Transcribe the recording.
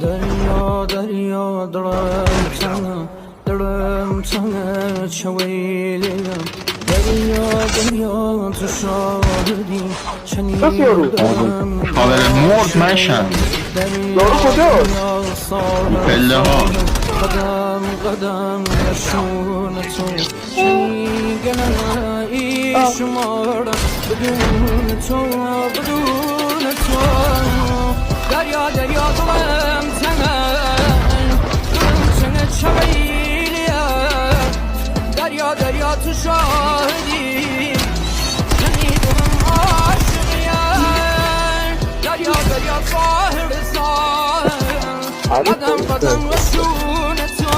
دریا دریا درم تنه چویلیم دریا دریا تو شاهدی چنیدم کاور مرد منشن یارو کجاست؟ پله ها قدم قدم نشون تو شنیدن ای شمارم بدون تو دریا دریا دلم تنه چویلیم دریا دریا تو شاهدی شنیدم عاشقیم دریا دریا ساحل قدم قدم رسون تو